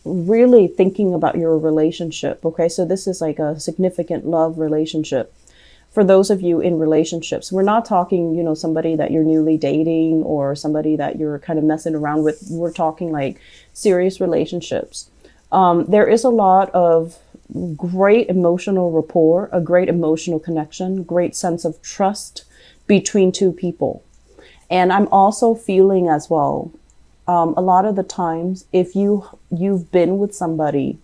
really thinking about your relationship. Okay, so this is like a significant love relationship. For those of you in relationships, we're not talking, somebody that you're newly dating or somebody that you're kind of messing around with. We're talking like serious relationships. There is a lot of great emotional rapport, a great emotional connection, great sense of trust between two people. And I'm also feeling as well, a lot of the times, if you've been with somebody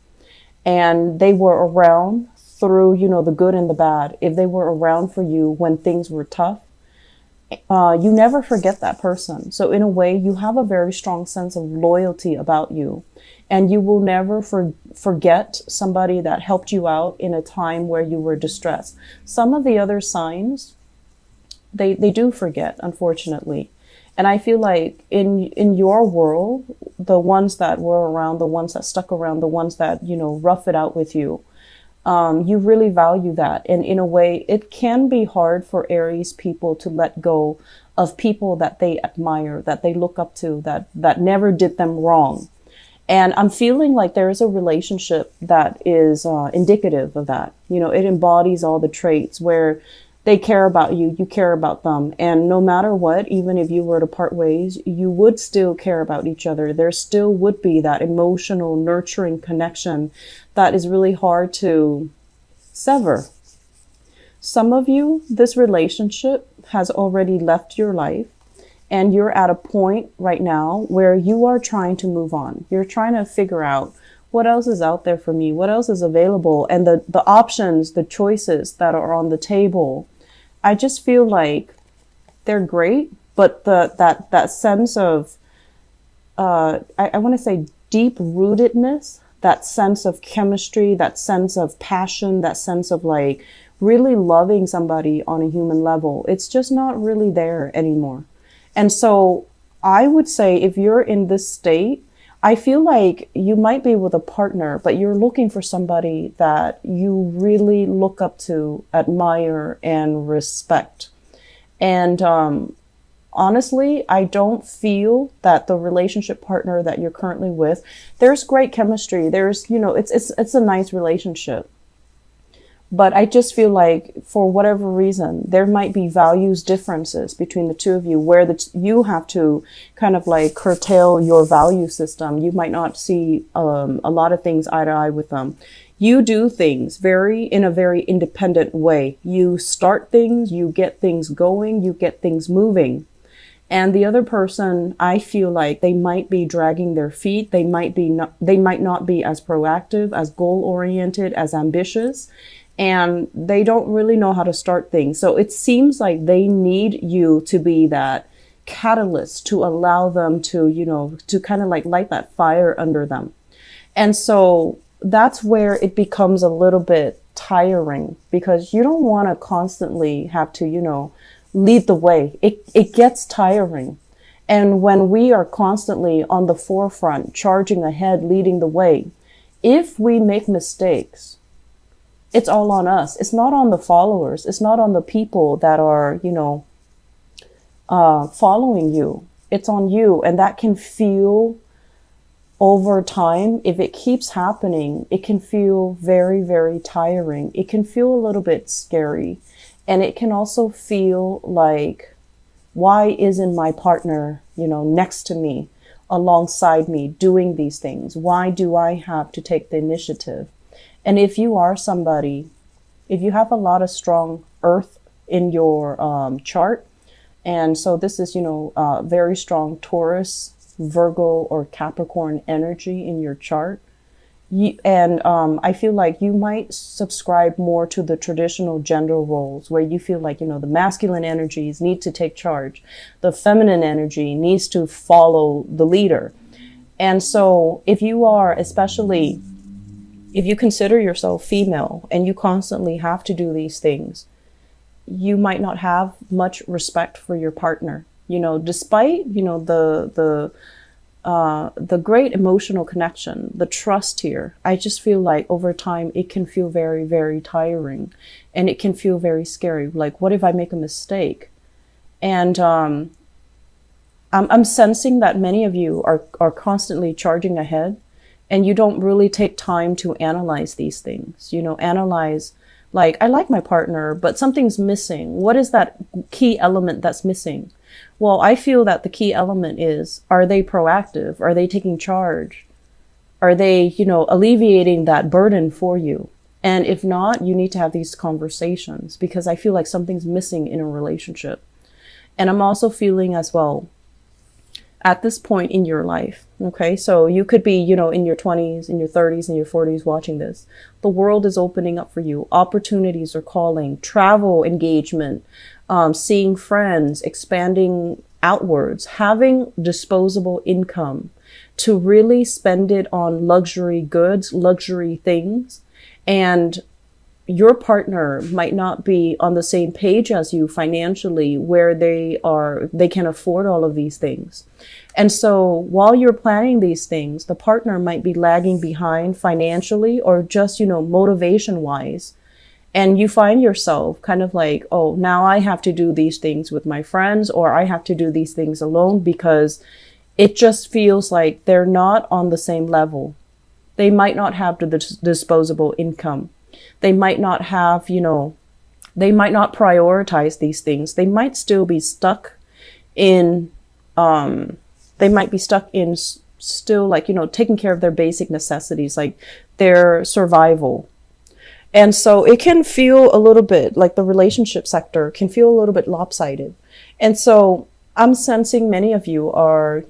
and they were around through, the good and the bad, if they were around for you when things were tough, you never forget that person. So in a way, you have a very strong sense of loyalty about you, and you will never forget somebody that helped you out in a time where you were distressed. Some of the other signs, they do forget, unfortunately. And I feel like in your world, the ones that were around, the ones that stuck around, the ones that, rough it out with you, you really value that. And in a way, it can be hard for Aries people to let go of people that they admire, that they look up to, that never did them wrong. And I'm feeling like there is a relationship that is indicative of that. It embodies all the traits where they care about you, you care about them. And no matter what, even if you were to part ways, you would still care about each other. There still would be that emotional, nurturing connection that is really hard to sever. Some of you, this relationship has already left your life, and you're at a point right now where you are trying to move on. You're trying to figure out what else is out there for me, what else is available, and the options, the choices that are on the table. I just feel like they're great, but that sense of I want to say deep rootedness, that sense of chemistry, that sense of passion, that sense of like really loving somebody on a human level, it's just not really there anymore. And so I would say if you're in this state, I feel like you might be with a partner, but you're looking for somebody that you really look up to, admire, and respect. And honestly, I don't feel that the relationship partner that you're currently with, there's great chemistry. There's, it's a nice relationship. But I just feel like for whatever reason, there might be values differences between the two of you where you have to kind of like curtail your value system. You might not see a lot of things eye to eye with them. You do things in a very independent way. You start things, you get things going, you get things moving. And the other person, I feel like they might be dragging their feet. They might not be as proactive, as goal oriented, as ambitious. And they don't really know how to start things. So it seems like they need you to be that catalyst to allow them to, to kind of like light that fire under them. And so that's where it becomes a little bit tiring, because you don't want to constantly have to, lead the way. It gets tiring. And when we are constantly on the forefront, charging ahead, leading the way, if we make mistakes, it's all on us. It's not on the followers. It's not on the people that are, following you. It's on you. And that can feel over time, if it keeps happening, it can feel very, very tiring. It can feel a little bit scary. And it can also feel like, why isn't my partner, next to me, alongside me, doing these things? Why do I have to take the initiative? And if you are somebody, if you have a lot of strong earth in your chart, and so this is, very strong Taurus, Virgo, or Capricorn energy in your chart, I feel like you might subscribe more to the traditional gender roles where you feel like, the masculine energies need to take charge. The feminine energy needs to follow the leader. And so if you are, especially if you consider yourself female and you constantly have to do these things, you might not have much respect for your partner, despite, the great emotional connection, the trust here. I just feel like over time, it can feel very, very tiring, and it can feel very scary. Like, what if I make a mistake? And, I'm sensing that many of you are constantly charging ahead, and you don't really take time to analyze these things. Analyze, like, I like my partner, but something's missing. What is that key element that's missing? Well, I feel that the key element is, are they proactive? Are they taking charge? Are they, alleviating that burden for you? And if not, you need to have these conversations, because I feel like something's missing in a relationship. And I'm also feeling as well, at this point in your life, okay? So you could be, in your 20s, in your 30s, in your 40s watching this. The world is opening up for you. Opportunities are calling. Travel engagement, seeing friends, expanding outwards, having disposable income to really spend it on luxury goods, luxury things. And your partner might not be on the same page as you financially, where they can afford all of these things. And so while you're planning these things, the partner might be lagging behind financially, or just, motivation wise. And you find yourself kind of like, oh, now I have to do these things with my friends, or I have to do these things alone, because it just feels like they're not on the same level. They might not have the disposable income. They might not have, they might not prioritize these things. They might still be stuck in, still like, taking care of their basic necessities, like their survival. And so it can feel a little bit like the relationship sector can feel a little bit lopsided. And so I'm sensing many of you are,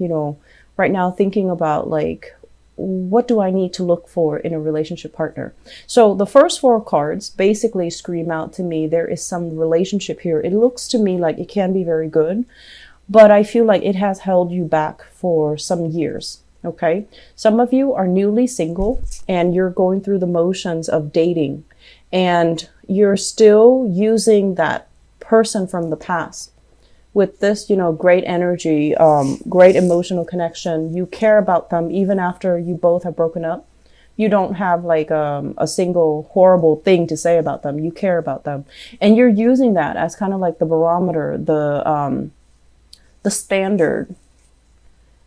right now thinking about like, what do I need to look for in a relationship partner? So the first 4 cards basically scream out to me, there is some relationship here. It looks to me like it can be very good, but I feel like it has held you back for some years. Okay. Some of you are newly single and you're going through the motions of dating, and you're still using that person from the past. With this, great energy, great emotional connection. You care about them even after you both have broken up. You don't have like a single horrible thing to say about them. You care about them. And you're using that as kind of like the barometer, the standard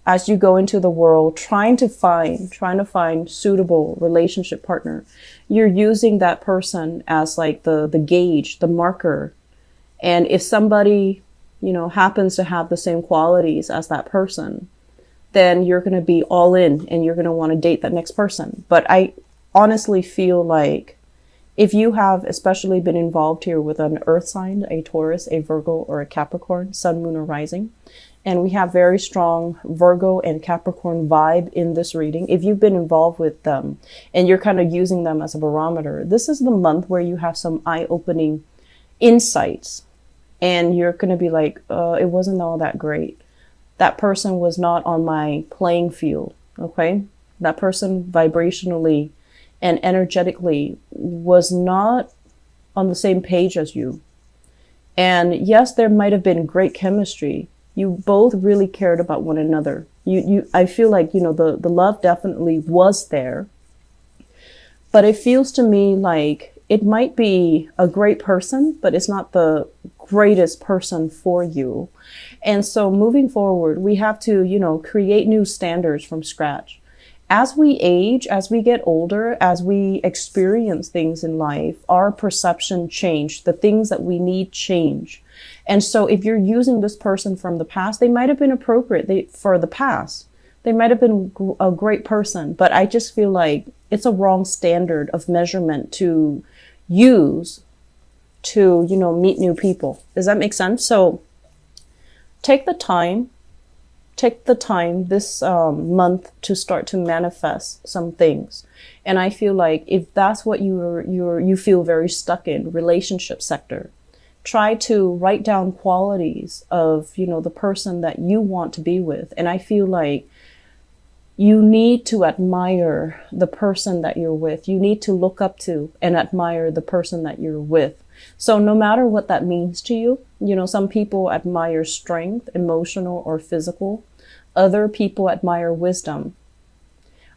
as you go into the world, trying to find suitable relationship partner. You're using that person as like the gauge, the marker. And if somebody happens to have the same qualities as that person, then you're going to be all in and you're going to want to date that next person. But I honestly feel like if you have especially been involved here with an earth sign, a Taurus, a Virgo, or a Capricorn, sun, moon, or rising, and we have very strong Virgo and Capricorn vibe in this reading. If you've been involved with them and you're kind of using them as a barometer, this is the month where you have some eye-opening insights. And you're going to be like, it wasn't all that great. That person was not on my playing field. Okay. That person vibrationally and energetically was not on the same page as you. And yes, there might have been great chemistry. You both really cared about one another. I feel like, the love definitely was there, but it feels to me like it might be a great person, but it's not the greatest person for you. And so moving forward, we have to, create new standards from scratch. As we age, as we get older, as we experience things in life, our perception change, the things that we need change. And so if you're using this person from the past, they might have been appropriate for the past. They might have been a great person, but I just feel like it's a wrong standard of measurement to use to, meet new people. Does that make sense? So take the time this month to start to manifest some things. And I feel like if that's what you feel very stuck in, relationship sector, try to write down qualities of, the person that you want to be with. And I feel like you need to admire the person that you're with. You need to look up to and admire the person that you're with. So no matter what that means to you, some people admire strength, emotional or physical. Other people admire wisdom.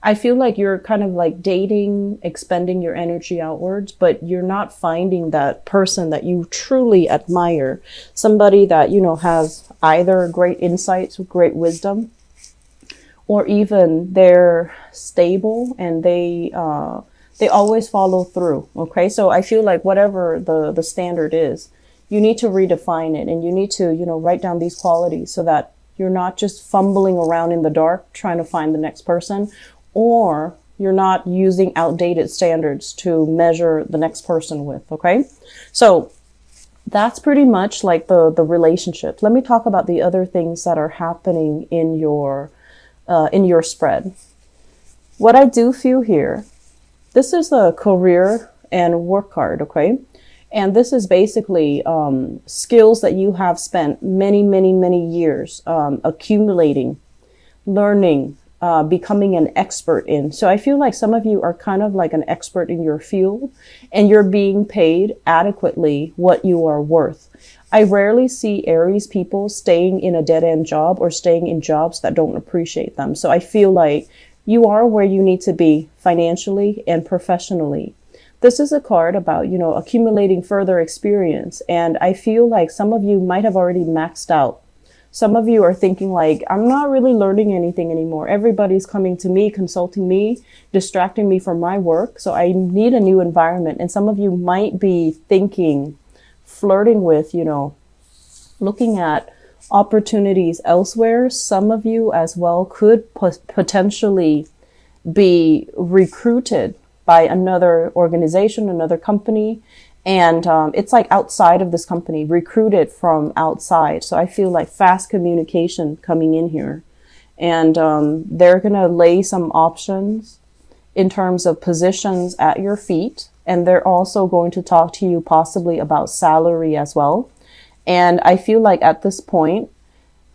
I feel like you're kind of like dating, expending your energy outwards, but you're not finding that person that you truly admire. Somebody that, has either great insights, great wisdom, or even they're stable and they always follow through. Okay. So I feel like whatever the standard is, you need to redefine it, and you need to, write down these qualities so that you're not just fumbling around in the dark trying to find the next person, or you're not using outdated standards to measure the next person with. Okay. So that's pretty much like the relationships. Let me talk about the other things that are happening in your spread. What I do feel here, this is the career and work card, okay? And this is basically skills that you have spent many, many, many years accumulating, learning, becoming an expert in. So I feel like some of you are kind of like an expert in your field, and you're being paid adequately what you are worth. I rarely see Aries people staying in a dead-end job or staying in jobs that don't appreciate them. So I feel like you are where you need to be financially and professionally. This is a card about, accumulating further experience. And I feel like some of you might have already maxed out. Some of you are thinking like, I'm not really learning anything anymore. Everybody's coming to me, consulting me, distracting me from my work. So I need a new environment. And some of you might be thinking, flirting with, looking at opportunities elsewhere. Some of you as well could potentially be recruited by another organization, another company. And it's like outside of this company, recruited from outside. So I feel like fast communication coming in here. And they're going to lay some options in terms of positions at your feet. And they're also going to talk to you possibly about salary as well. And I feel like at this point,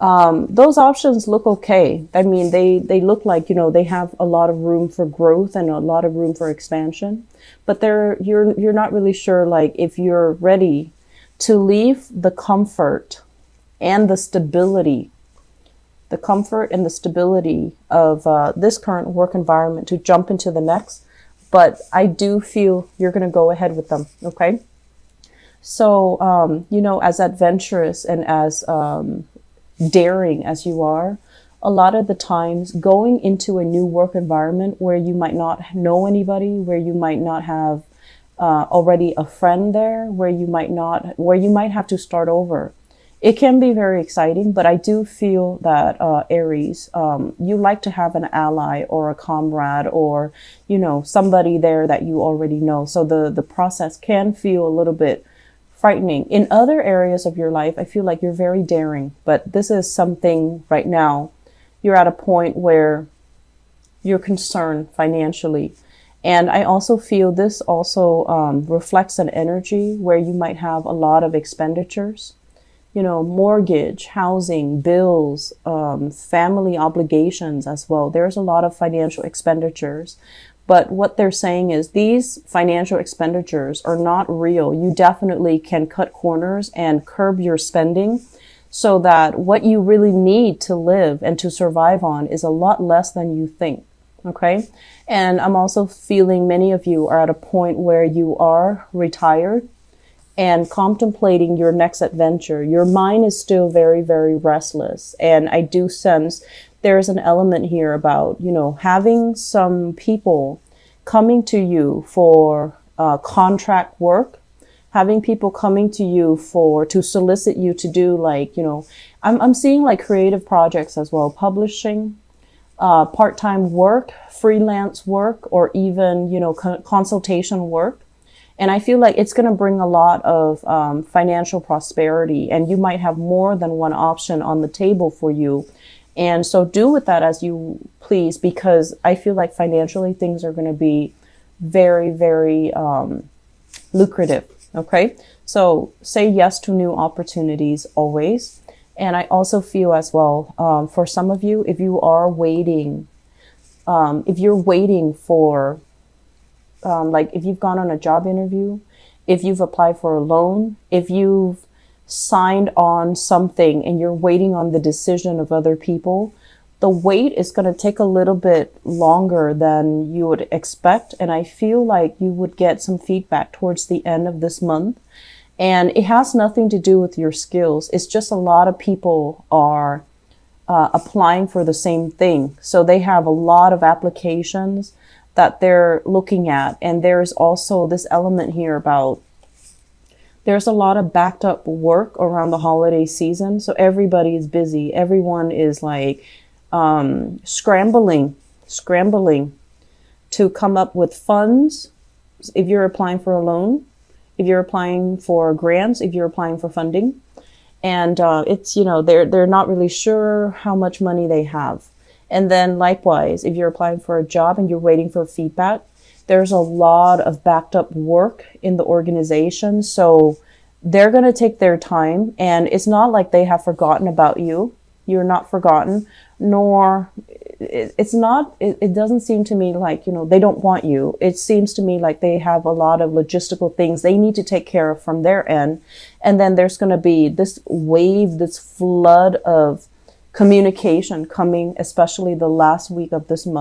those options look okay. I mean, they look like, they have a lot of room for growth and a lot of room for expansion, but you're not really sure, like, if you're ready to leave the comfort and the stability of this current work environment to jump into the next. But I do feel you're going to go ahead with them. Okay. So, as adventurous and as, daring as you are, a lot of the times going into a new work environment where you might not know anybody, where you might not have already a friend there, where you might have to start over. It can be very exciting, but I do feel that Aries, you like to have an ally or a comrade or, somebody there that you already know. So the process can feel a little bit frightening. In other areas of your life, I feel like you're very daring, but this is something right now. You're at a point where you're concerned financially. And I also feel this also reflects an energy where you might have a lot of expenditures, mortgage, housing, bills, family obligations as well. There's a lot of financial expenditures. But what they're saying is these financial expenditures are not real. You definitely can cut corners and curb your spending so that what you really need to live and to survive on is a lot less than you think. Okay. And I'm also feeling many of you are at a point where you are retired and contemplating your next adventure. Your mind is still very, very restless. And I do sense there's an element here about, having some people coming to you for contract work, having people coming to you to solicit you to do like, I'm seeing like creative projects as well, publishing, part-time work, freelance work, or even, consultation work. And I feel like it's going to bring a lot of financial prosperity, and you might have more than one option on the table for you. And so do with that as you please, because I feel like financially things are going to be very, very lucrative. Okay. So say yes to new opportunities always. And I also feel as well, for some of you, if you are waiting, if you're waiting for, like if you've gone on a job interview, if you've applied for a loan, if you've signed on something and you're waiting on the decision of other people, the wait is going to take a little bit longer than you would expect. And I feel like you would get some feedback towards the end of this month. And it has nothing to do with your skills. It's just a lot of people are applying for the same thing. So they have a lot of applications that they're looking at. And there's also this element here about there's a lot of backed up work around the holiday season. So everybody is busy. Everyone is like scrambling to come up with funds. If you're applying for a loan, if you're applying for grants, if you're applying for funding, and it's, you know, they're not really sure how much money they have. And then likewise, if you're applying for a job and you're waiting for feedback, there's a lot of backed up work in the organization. So they're going to take their time, and it's not like they have forgotten about you. You're not forgotten, nor it doesn't seem to me like, you know, they don't want you. It seems to me like they have a lot of logistical things they need to take care of from their end. And then there's going to be this wave, this flood of communication coming, especially the last week of this month.